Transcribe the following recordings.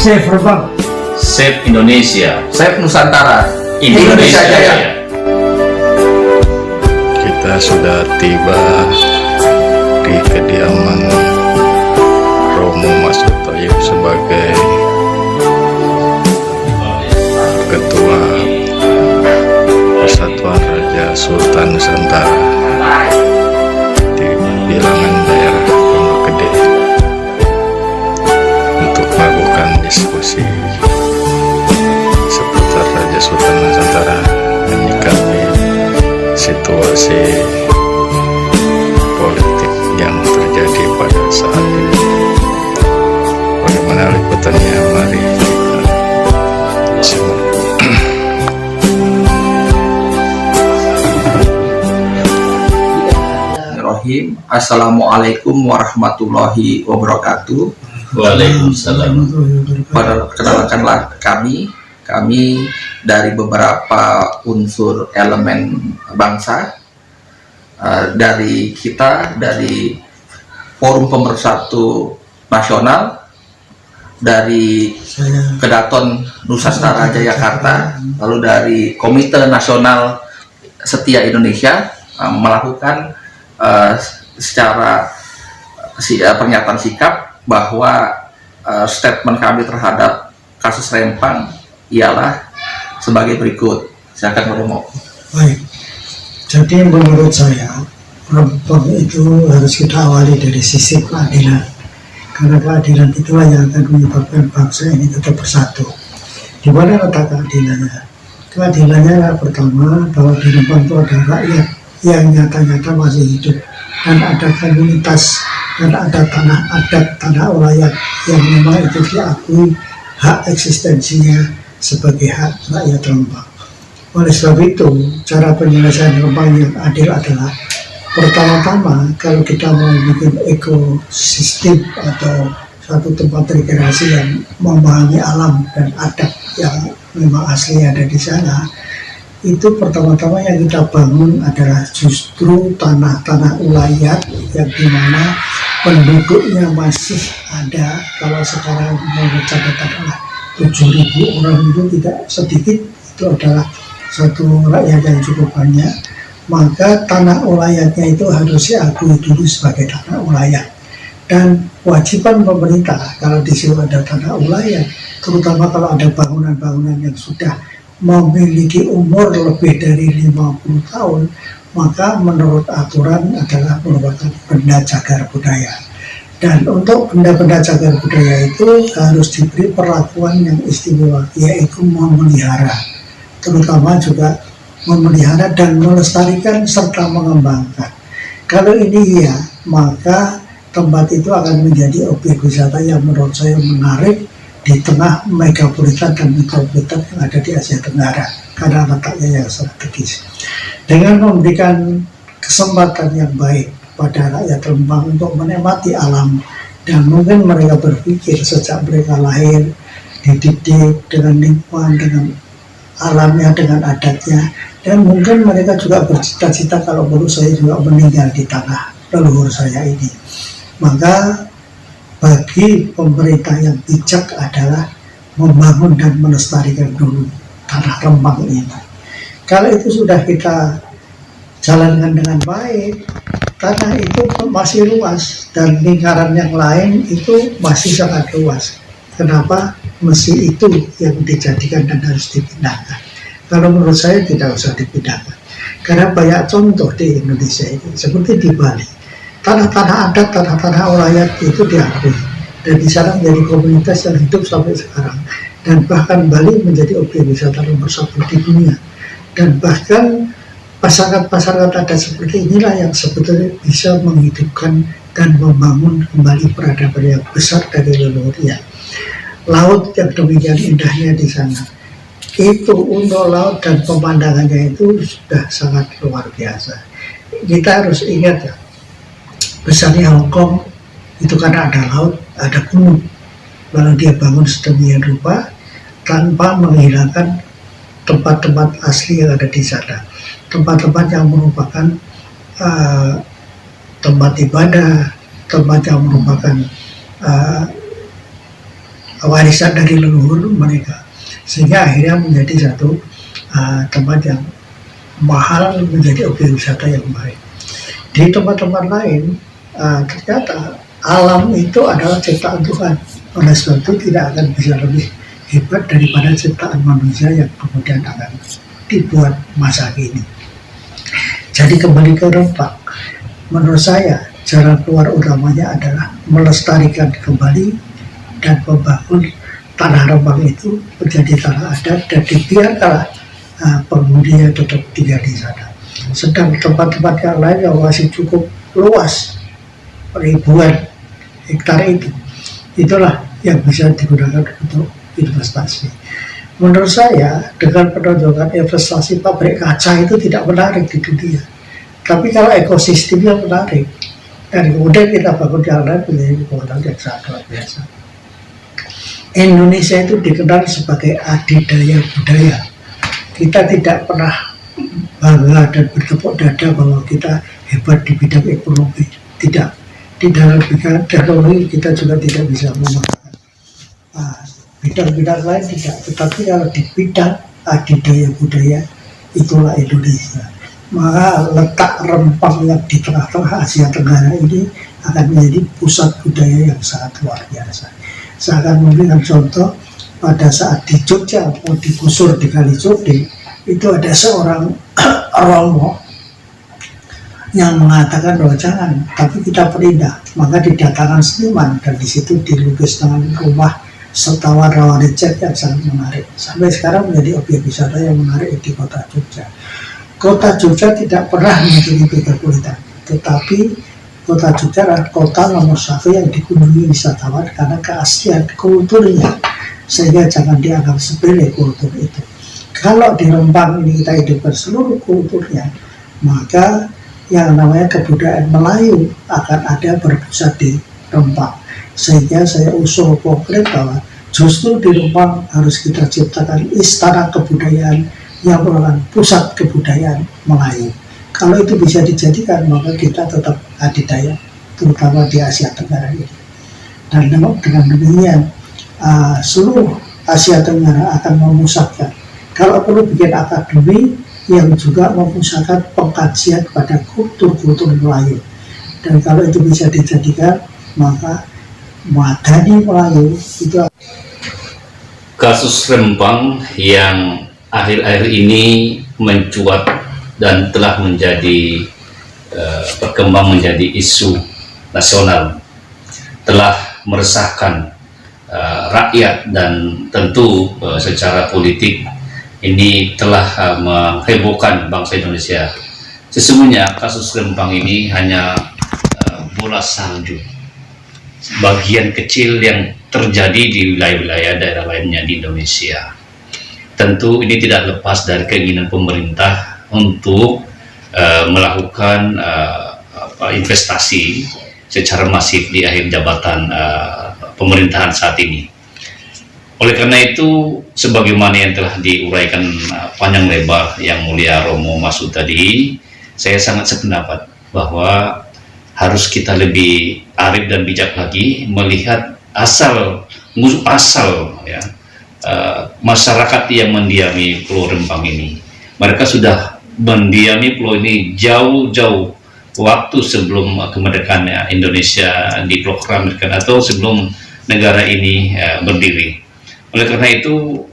Save Rembang, Save Indonesia, Save Nusantara, Indonesia Jaya. Kita sudah tiba di kediaman Romo Mas Utoyo sebagai Ketua Persatuan Raja Sultan Nusantara di bilangan daerah Pondok Gede untuk melakukan diskusi seputar Raja Sultan Nusantara menyikapi situasi politik yang terjadi pada saat ini. Bagaimana liputannya? Mari kita simak. Assalamualaikum warahmatullahi wabarakatuh. Waalaikumsalam. Perkenalkanlah kami dari beberapa unsur elemen bangsa, dari Forum Pemersatu Nasional, dari Kedaton Nusantara Jayakarta, lalu dari Komite Nasional Setia Indonesia, melakukan secara pernyataan sikap bahwa statement kami terhadap kasus Rempang ialah sebagai berikut. Silakan Romo. baik. Jadi menurut saya Rembang itu harus kita awali dari sisi keadilan, karena keadilan itulah yang akan menyebabkan bangsa ini tetap bersatu. Di mana letak keadilannya? Keadilannya adalah pertama bahwa di Rembang itu ada rakyat yang nyata-nyata masih hidup, dan ada komunitas, dan ada tanah adat, tanah ulayat yang memang itu diakui hak eksistensinya sebagai hak rakyat Rembang. Oleh sebab itu, cara penyelesaian Rembang yang adil adalah pertama-tama, kalau kita mau bikin ekosistem atau suatu tempat rekreasi yang memahami alam dan adat yang memang asli ada di sana, itu pertama-tama yang kita bangun adalah justru tanah-tanah ulayat yang dimana penduduknya masih ada. Kalau sekarang menurut catatan adalah 7.000 orang, itu tidak sedikit, itu adalah satu rakyat yang cukup banyak. Maka tanah ulayatnya itu harus diakui dulu sebagai tanah ulayat, dan kewajiban pemerintah kalau di situ ada tanah ulayat, terutama kalau ada bangunan-bangunan yang sudah memiliki umur lebih dari 50 tahun, maka menurut aturan adalah merupakan benda cagar budaya. Dan untuk benda-benda cagar budaya itu harus diberi perlakuan yang istimewa, yaitu memelihara, terutama juga memelihara dan melestarikan serta mengembangkan. Kalau ini iya, maka tempat itu akan menjadi objek wisata yang menurut saya menarik di tengah megapolitan dan metropolitan yang ada di Asia Tenggara, karena letaknya yang strategis. Dengan memberikan kesempatan yang baik pada rakyat Rembang untuk menikmati alam, dan mungkin mereka berpikir sejak mereka lahir dididik dengan lingkungan, dengan alamnya, dengan adatnya, dan mungkin mereka juga bercita-cita kalau menurut saya juga meninggal di tanah leluhur saya ini. Maka bagi pemerintah yang bijak adalah membangun dan melestarikan dulu tanah Rembang ini. Kalau itu sudah kita jalankan dengan baik, tanah itu masih luas dan lingkaran yang lain itu masih sangat luas. Kenapa mesti itu yang dijadikan dan harus dipindahkan? Kalau menurut saya tidak usah dipindahkan, karena banyak contoh di Indonesia ini, seperti di Bali. Tanah-tanah adat, tanah-tanah ulayat itu diakui, dan di sana menjadi komunitas yang hidup sampai sekarang, dan bahkan Bali menjadi objek wisata nomor 1 di dunia. Dan bahkan pasangan-pasangan adat seperti inilah yang sebetulnya bisa menghidupkan dan membangun kembali peradaban yang besar dari leluhurnya. Laut yang demikian indahnya di sana, itu untuk laut dan pemandangannya itu sudah sangat luar biasa. Kita harus ingat ya, besarnya Hong Kong itu karena ada laut, ada gunung, lalu dia bangun sedemikian rupa tanpa menghilangkan tempat-tempat asli yang ada di sana, tempat-tempat yang merupakan tempat ibadah, tempat yang merupakan warisan dari leluhur mereka, sehingga akhirnya menjadi satu tempat yang mahal, menjadi objek wisata yang baik. Di tempat-tempat lain ternyata alam itu adalah ciptaan Tuhan, oleh sebab itu tidak akan bisa lebih hebat daripada ciptaan manusia yang kemudian akan dibuat masa kini. Jadi kembali ke Rempang, menurut saya jalan keluar utamanya adalah melestarikan kembali dan membangun tanah Rempang itu menjadi tanah adat dan dibiarkanlah penghuninya tetap tinggal di sana. Sedang tempat-tempat yang lain yang masih cukup luas, ribuan hektar itulah yang bisa digunakan untuk investasi. Menurut saya dengan penonjolan investasi pabrik kaca itu tidak menarik di dunia, tapi kalau ekosistemnya menarik dan kemudian kita bangun yang lain menjadi kewenangan yang sangat luar biasa. Indonesia itu dikenal sebagai adidaya budaya. Kita tidak pernah bangga dan bertepuk dada bahwa kita hebat di bidang ekonomi. Tidak. Di dalam bidang teknologi kita juga tidak bisa memakan. Bidang-bidang lain tidak. Tetapi kalau di bidang adidaya budaya, itulah Indonesia. Maka letak Rempang yang di tengah-tengah Asia Tenggara ini akan menjadi pusat budaya yang sangat luar biasa. Saya akan memberikan contoh pada saat di Jogja mau digusur di Kalijodo, itu ada seorang romo yang mengatakan bahwa jangan, tapi kita perindah. Maka didatangkan seniman dan di situ dilukis dengan rumah Setawan Rawarecet yang sangat menarik. Sampai sekarang menjadi objek wisata yang menarik di kota Jogja. Kota Jogja tidak pernah menjadi metropolitan, tetapi kota Jogja adalah kota nomor 1 yang dikunjungi wisatawan karena keaslian kulturnya, sehingga jangan dianggap sepele kultur itu. Kalau di Rempang ini kita hidupkan seluruh kulturnya, maka yang namanya kebudayaan Melayu akan ada berpusat di Rempang. Sehingga saya usul konkret bahwa justru di Rempang harus kita ciptakan istana kebudayaan yang merupakan pusat kebudayaan Melayu. Kalau itu bisa dijadikan, maka kita tetap adidaya, terutama di Asia Tenggara ini. Dan dengan demikian, seluruh Asia Tenggara akan memusatkan. Kalau perlu bikin akademi yang juga memusatkan pengkajian pada kultur-kultur Melayu. Dan kalau itu bisa dijadikan, maka Madani Melayu itu. Kasus Rempang yang akhir-akhir ini mencuat dan telah menjadi berkembang menjadi isu nasional, telah meresahkan rakyat dan tentu secara politik ini telah menghebohkan bangsa Indonesia. Sesungguhnya kasus Rempang ini hanya bola salju, bagian kecil yang terjadi di wilayah-wilayah daerah lainnya di Indonesia. Tentu ini tidak lepas dari keinginan pemerintah untuk melakukan investasi secara masif di akhir jabatan pemerintahan saat ini. Oleh karena itu, sebagaimana yang telah diuraikan panjang lebar Yang Mulia Romo Masud tadi, saya sangat sependapat bahwa harus kita lebih arif dan bijak lagi melihat asal ya, masyarakat yang mendiami Pulau Rempang ini. Mereka sudah mendiami pulau ini jauh-jauh waktu sebelum kemerdekaan Indonesia diproklamirkan atau sebelum negara ini berdiri. Oleh karena itu,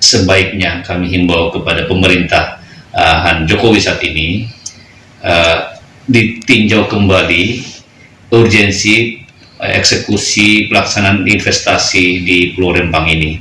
sebaiknya kami himbau kepada pemerintahan Jokowi saat ini ditinjau kembali urgensi eksekusi pelaksanaan investasi di Pulau Rempang ini.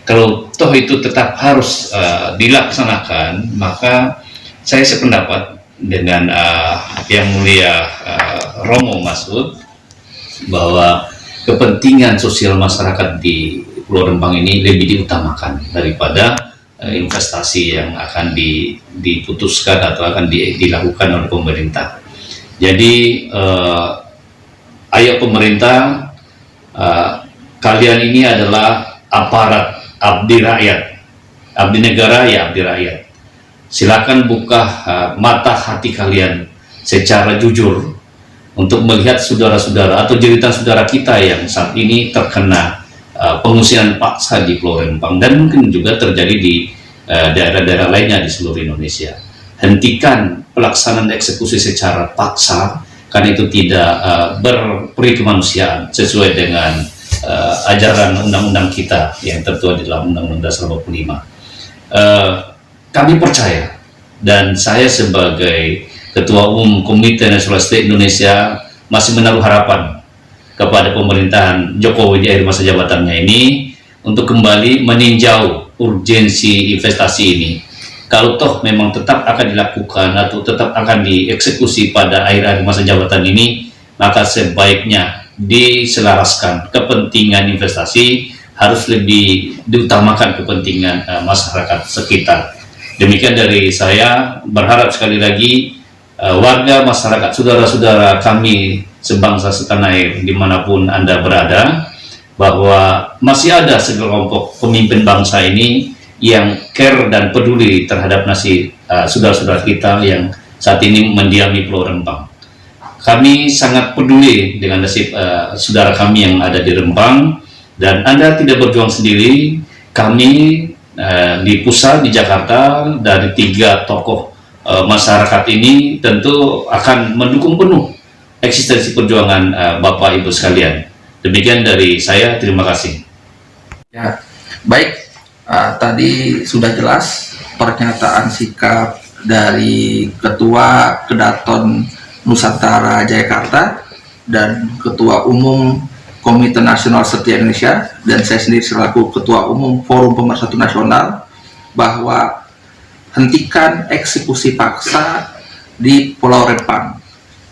Kalau toh itu tetap harus dilaksanakan, maka saya sependapat dengan Yang Mulia Romo Masud bahwa kepentingan sosial masyarakat di Pulau Rempang ini lebih diutamakan daripada investasi yang akan diputuskan atau akan dilakukan oleh pemerintah. Jadi ayo pemerintah, kalian ini adalah aparat abdi rakyat, abdi negara ya abdi rakyat. Silakan buka mata hati kalian secara jujur untuk melihat saudara-saudara atau jeritan saudara kita yang saat ini terkena pengusiran paksa di Pulau Rempang dan mungkin juga terjadi di daerah-daerah lainnya di seluruh Indonesia. Hentikan pelaksanaan eksekusi secara paksa karena itu tidak berperi kemanusiaan sesuai dengan ajaran undang-undang kita yang tertuang di dalam Undang-Undang Dasar 45. Kami percaya, dan saya sebagai Ketua Umum Komite Nasional State Indonesia masih menaruh harapan kepada pemerintahan Jokowi di akhir masa jabatannya ini untuk kembali meninjau urgensi investasi ini. Kalau toh memang tetap akan dilakukan atau tetap akan dieksekusi pada akhir masa jabatan ini, maka sebaiknya diselaraskan kepentingan investasi harus lebih diutamakan kepentingan masyarakat sekitar. Demikian dari saya, berharap sekali lagi warga masyarakat saudara-saudara kami sebangsa setanah air dimanapun Anda berada, bahwa masih ada sekelompok pemimpin bangsa ini yang care dan peduli terhadap nasib saudara-saudara kita yang saat ini mendiami Pulau Rempang. Kami sangat peduli dengan nasib saudara kami yang ada di Rempang, dan Anda tidak berjuang sendiri. Kami di pusat di Jakarta dari 3 tokoh masyarakat ini tentu akan mendukung penuh eksistensi perjuangan Bapak Ibu sekalian. Demikian dari saya, terima kasih. Ya, baik. Tadi sudah jelas pernyataan sikap dari Ketua Kedaton Nusantara Jayakarta dan Ketua Umum Komite Nasional Setia Indonesia, dan saya sendiri selaku Ketua Umum Forum Pemersatu Nasional, bahwa hentikan eksekusi paksa di Pulau Rempang.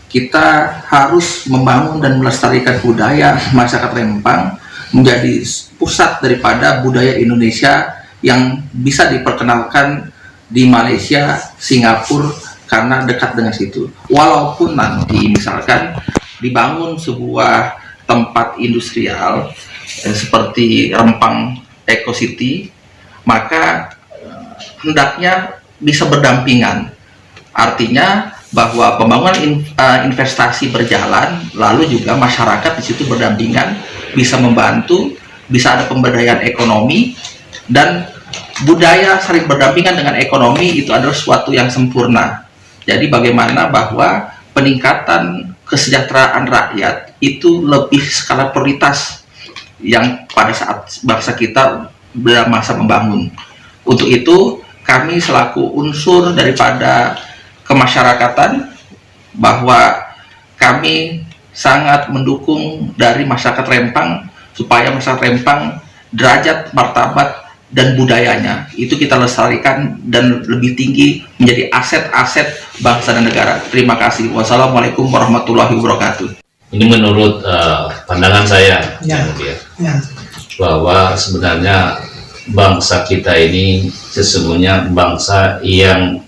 Kita harus membangun dan melestarikan budaya masyarakat Rempang menjadi pusat daripada budaya Indonesia yang bisa diperkenalkan di Malaysia, Singapura, karena dekat dengan situ. Walaupun nanti misalkan dibangun sebuah tempat industrial seperti Rempang Eco City, maka hendaknya bisa berdampingan. Artinya bahwa pembangunan investasi berjalan, lalu juga masyarakat di situ berdampingan, bisa membantu, bisa ada pemberdayaan ekonomi, dan budaya saling berdampingan dengan ekonomi itu adalah suatu yang sempurna. Jadi bagaimana bahwa peningkatan kesejahteraan rakyat itu lebih skala prioritas yang pada saat bangsa kita bermasa membangun. Untuk itu kami selaku unsur daripada kemasyarakatan, bahwa kami sangat mendukung dari masyarakat Rempang supaya masyarakat Rempang derajat, martabat, dan budayanya itu kita lestarikan dan lebih tinggi menjadi aset-aset bangsa dan negara. Terima kasih. Wassalamualaikum warahmatullahi wabarakatuh. Ini menurut pandangan saya, Ya. bahwa sebenarnya bangsa kita ini sesungguhnya bangsa yang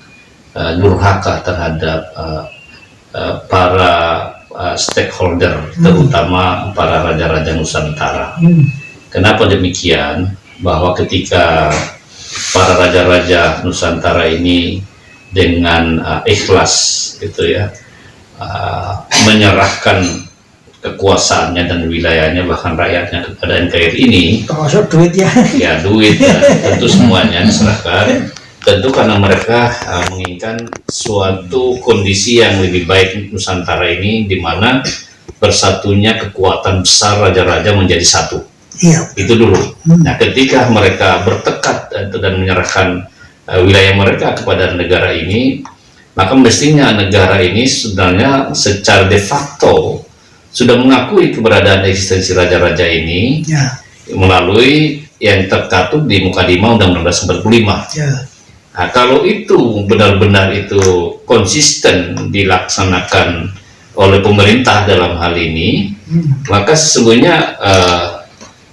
durhaka terhadap para stakeholder, terutama para raja-raja Nusantara. Kenapa demikian? Bahwa ketika para raja-raja Nusantara ini dengan ikhlas gitu ya, menyerahkan kekuasaannya dan wilayahnya bahkan rakyatnya kepada NKRI ini, termasuk duit ya. Ya duit ya, tentu semuanya diserahkan, tentu karena mereka menginginkan suatu kondisi yang lebih baik Nusantara ini, di mana bersatunya kekuatan besar raja-raja menjadi satu. Iya. Itu dulu. Nah, ketika mereka bertekad dan menyerahkan wilayah mereka kepada negara ini, maka mestinya negara ini sebenarnya secara de facto sudah mengakui keberadaan eksistensi raja-raja ini melalui yang terkatut di Mukadimah Undang-Undang Dasar 45. Nah, kalau itu benar-benar itu konsisten dilaksanakan oleh pemerintah dalam hal ini, maka sesungguhnya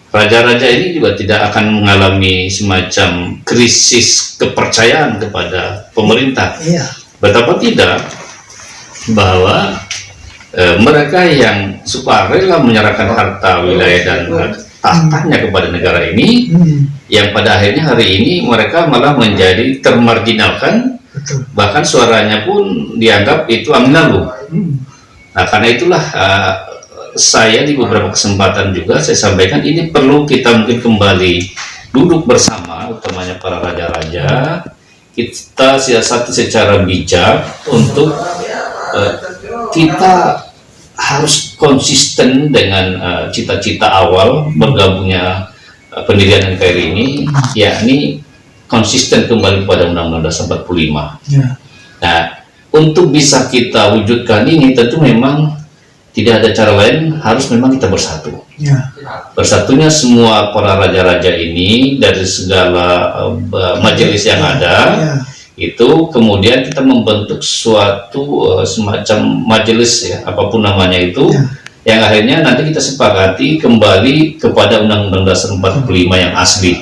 raja-raja ini juga tidak akan mengalami semacam krisis kepercayaan kepada pemerintah. Betapa tidak bahwa mereka yang sukarela menyerahkan harta, wilayah, dan tahtanya kepada negara ini, yang pada akhirnya hari ini mereka malah menjadi termarginalkan, bahkan suaranya pun dianggap itu angin lalu. Nah, karena itulah saya di beberapa kesempatan juga saya sampaikan ini perlu kita mungkin kembali duduk bersama, utamanya para raja-raja, kita siasati secara bijak untuk kita harus konsisten dengan cita-cita awal bergabungnya pendirian NKRI ini, yakni konsisten kembali pada Undang-Undang Dasar 45. Ya. Nah, untuk bisa kita wujudkan ini tentu memang tidak ada cara lain, harus memang kita bersatu. Ya. Bersatunya semua para raja-raja ini dari segala majelis yang ada, Ya. itu kemudian kita membentuk suatu semacam majelis ya, apapun namanya itu, yang akhirnya nanti kita sepakati kembali kepada Undang-Undang Dasar 45 yang asli.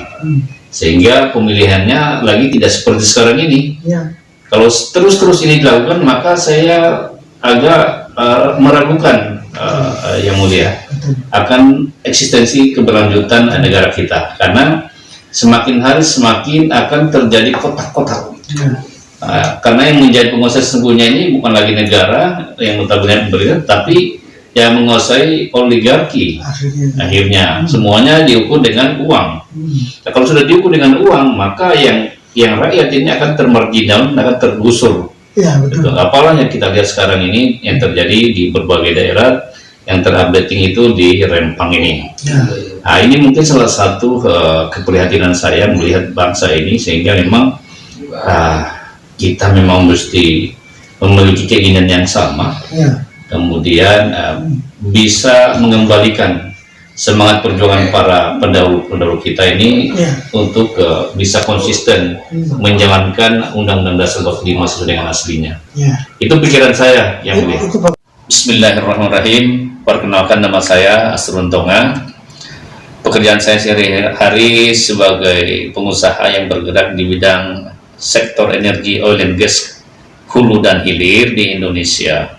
Sehingga pemilihannya lagi tidak seperti sekarang ini. Ya. Kalau terus-terus ini dilakukan, maka saya agak meragukan yang mulia akan eksistensi keberlanjutan negara kita, karena semakin hari semakin akan terjadi kotak-kotak. Karena yang menjadi penguasai sesungguhnya ini bukan lagi negara yang notabene pemerintah, tapi yang menguasai oligarki. Akhirnya semuanya diukur dengan uang. Nah, kalau sudah diukur dengan uang, maka yang rakyat ini akan termarginal, akan tergusur. Ya, betul. Apalah yang kita lihat sekarang ini yang terjadi di berbagai daerah, yang terupdating itu di Rempang ini. Ya. Nah, ini mungkin salah satu keprihatinan saya melihat bangsa ini, sehingga memang kita memang mesti memiliki keinginan yang sama. Ya. Kemudian bisa mengembalikan semangat perjuangan para pendahulu kita ini untuk bisa konsisten menjalankan Undang-Undang Dasar 45 sesuai dengan aslinya. Itu pikiran saya yang mulia. Bismillahirrahmanirrahim. Perkenalkan, nama saya Asrun Tonga. Pekerjaan saya sehari-hari sebagai pengusaha yang bergerak di bidang sektor energi oil and gas hulu dan hilir di Indonesia.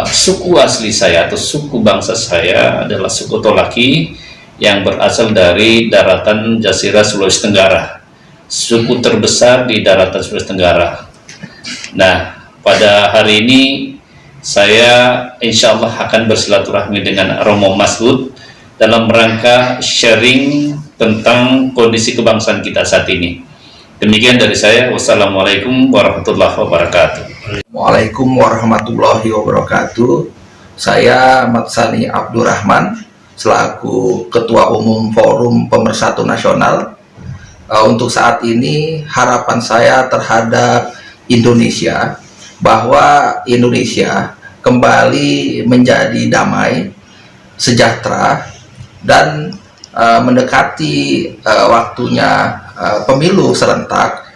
Suku asli saya atau suku bangsa saya adalah suku Tolaki yang berasal dari daratan Jazirah Sulawesi Tenggara, suku terbesar di daratan Sulawesi Tenggara. Nah, pada hari ini saya insya Allah akan bersilaturahmi dengan Romo Masud dalam rangka sharing tentang kondisi kebangsaan kita saat ini. Demikian dari saya. Wassalamualaikum warahmatullahi wabarakatuh. Waalaikumsalam warahmatullahi wabarakatuh. Saya Matsani Abdurrahman selaku Ketua Umum Forum Pemersatu Nasional. Untuk saat ini harapan saya terhadap Indonesia bahwa Indonesia kembali menjadi damai, sejahtera, dan mendekati waktunya pemilu serentak.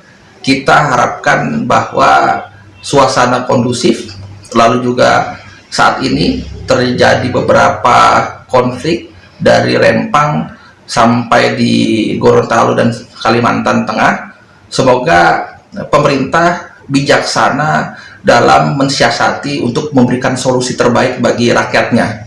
Kita harapkan bahwa suasana kondusif, lalu juga saat ini terjadi beberapa konflik dari Rempang sampai di Gorontalo dan Kalimantan Tengah. Semoga pemerintah bijaksana dalam mensiasati untuk memberikan solusi terbaik bagi rakyatnya.